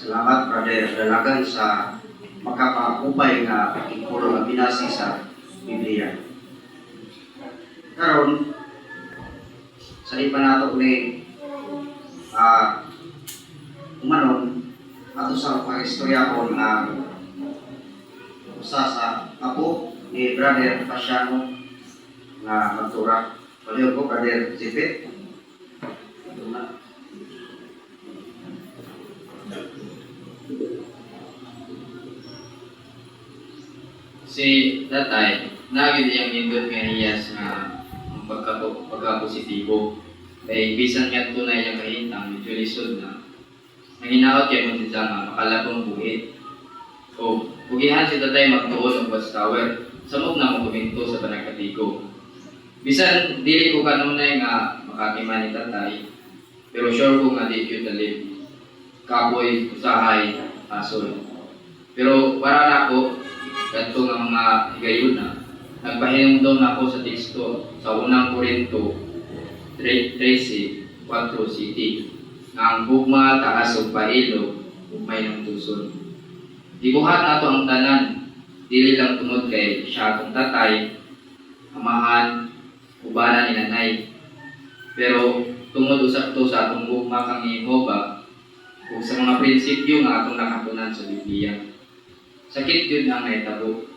Salamat, Brother Dalagan, sa makakaupay nga ikulo nga binasi sa Biblia. Karon sa ipanato ni umanon ato sa pagistorya ko na usa sa apo ni Brother Pasiano nga magtura. Palihog ko, Brother Sipit. Si tatay, nagid iyang nindot nga hiyas nga ang pagka-positibo. Kaya bisan nga tunay yung kahintang, medyo lisod na. Nanginaot kayo mo siya nga makalabong buhit. O, pugihan si tatay magtuon ng watchtower. Samog na mo kuminto sa panagkatigo. Bisan, dili ko kanunay nga makakiman ni tatay. Pero sure ko nga di yun dalib. Kapoy, usahay, asol. Pero para na ako, ganito nga mga higayon na, nagpahinong na ako sa teksto sa unang Korinto 13:4 City nga ang bugma taas o pailo ugmay ng tuson. Ibuhat nato ang tanan, dili lang tungod kay siya atong tatay, amahan, ubanan ni nanay. Pero tungod usab to sa atong bugma kang Jehova ug sa mga prinsipyo nga atong nakatunan sa Biblia. Sakit yun ang naitabo.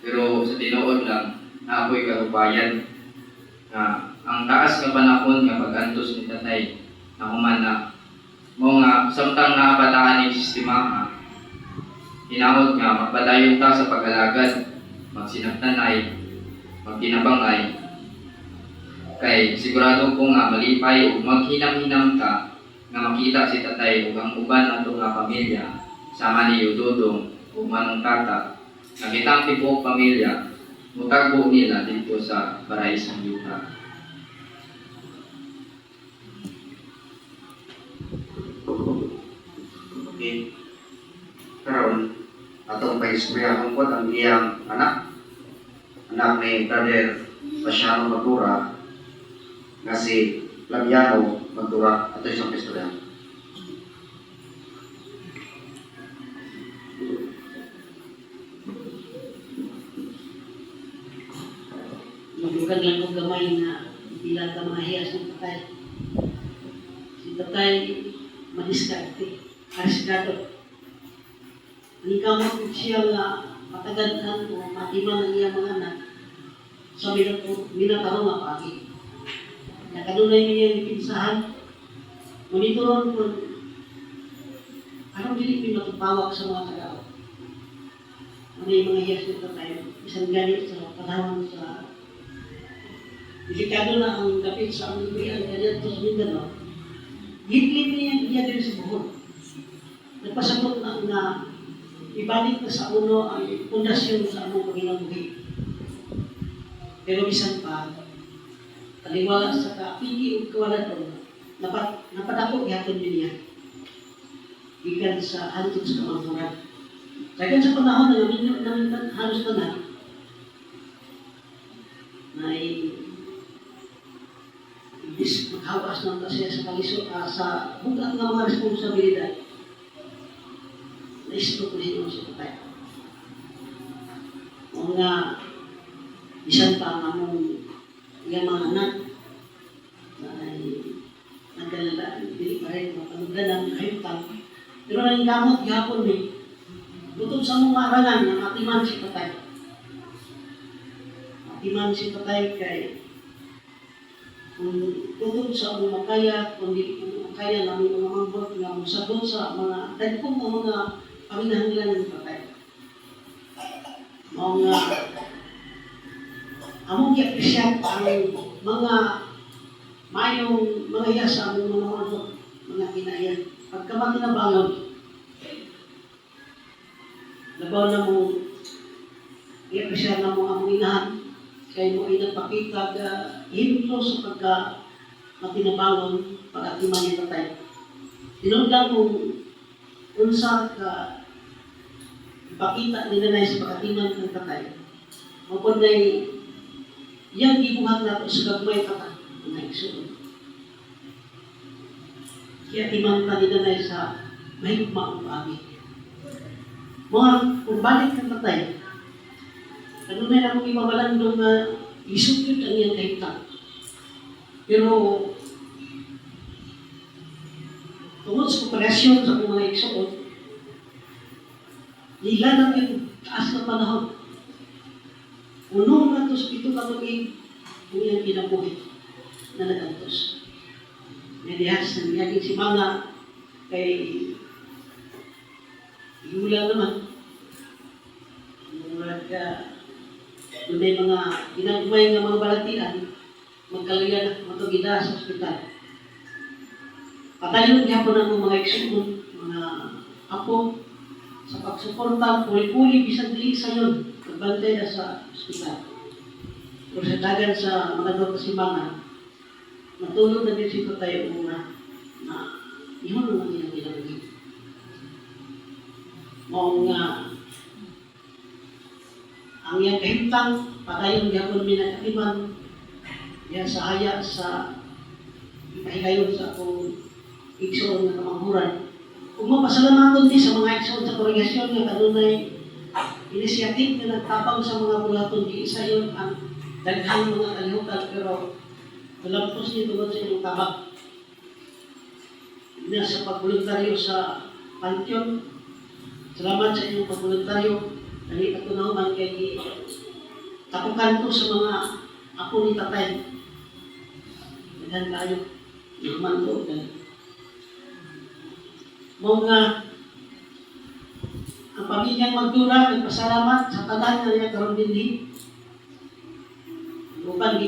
Pero sa tinuod lang, na ako'y karubayan. Ang taas nga panahon nga pag-antos ni tatay, na human na, mo nga, samtang nakabataan ng sistema, hinahod nga, magpadayon ta sa pag-alagad, magsinagtanay, magtinabangay. Kay sigurado ko nga malipay o maghinam-hinam ka, nga makita si tatay o ang uban nato nga pamilya, sama ni Yudodong, o manong tata, nakitang tibuok pamilya, mutagbo nila dito sa Paraisong Yuta. Okay. Karon atong paistorya tungkol ang iyang anak ni Brother Pasiano Magdura nga si Flaviano Magdura. Ato isang paistorya. Maglugan lang kong gamay na bilang ka mga hiyas ng tatay. Si tatay, madiskarte, ariskado. Ang ikamot siya nga mataganhan o matiman ng iyang mga anak sa minatarong nga pagi. Nakadunay niya yung pinsahan, monitoron kung anong dili pinatupawak sa mga tagaw. Ano yung mga hiyas ng tatay, isang ganit sa panahon sa delikado na ang kapit sa aming buyan, kaya ito sa Mindanao, higlit niya niya din sa buhon. Nagpasabot na ibalik na sa uno ang pundasyon sa among paginabuhi. Pero bisan pa, taliwala sa kapigi o kawaladon, napadako ihatod niya. Ikan sa hantod sa kamangkuran. Kaya sa panahon na halos na maghawas ng tasya sa kaliso sa bugat ng mga responsibilidad na isto ko rin sa patay. Mga isang pa nga mong yung mga anak ay nagkalala, hindi pa rin mapanugdan ng kahintang. Pero nang gamot gapon butod sa mga arangan ng atiman si patay. Atiman si patay kay kung tutod sa mga makaya, kung di makaya namin mga mambot nga musabot sa mga dagkong mga paminahanglan ng patay. Mga among i-appreciate ang mga mayong mga hiyas sa among mga mambot, mga kinayan. Pagkamati na bangon, labaw na mo i-appreciate na mo among inahan. Kaya mo ay nagpakita ka hinto sa pagka matinabangon pag-atiman niya tatay. Tinundang mo unsa ka ipakita nila na sa pag-atiman ng tatay. Mapod na iyang gibuhat nato sa gagmay tatay. Ang naigsoon. Kaya timang ka nila na sa mahigma ang paagi. Mga kung balik ng tatay, ano na akong ibabalandong na isukyot ang iyang kahitang. Pero tungod sa kooperasyon sa akong mga igsoon, nila na yung taas na panahon. Unong na ito sa pito katugig, kung iyang kinabuhi na nagantos. Nadihas na niyagin si mga kay Yula naman. Murag doon ay mga ginagmay ng mga balatian, magkalayan matugida sa ospital. Patayon gyapon ang mga igsoon, mga apo, sa pagsuporta, puli-puli, bisag dili sa yun, nagbantay na sa ospital. O sa dagan sa mga doon kasimbangan, matulog na din si tayo una na yun ang ilang ginagawin. Maong ang iyang kahintang, patayon gyapon minakatiman, yan sa haya sa ipahigayon sa akong igsoon na kamanghuran. Kung mapasalamaton din sa mga igsoon sa kongregasyon nga kanunay inisiyatif na nagtapang sa mga bulaton, di isa yun ang daghang mga kalihutan, pero nalampos niyo tungod sa inyong tabang. Na sa pagboluntaryo sa Pantheon, salamat sa inyong pagboluntaryo. Dali patunawan kay tapukan to sa mga apo ni tatay. Daghan kayo, naman to. Mga ang pamilyang magdura, nagpasalamat sa tanan na niya karon dinhi. Uban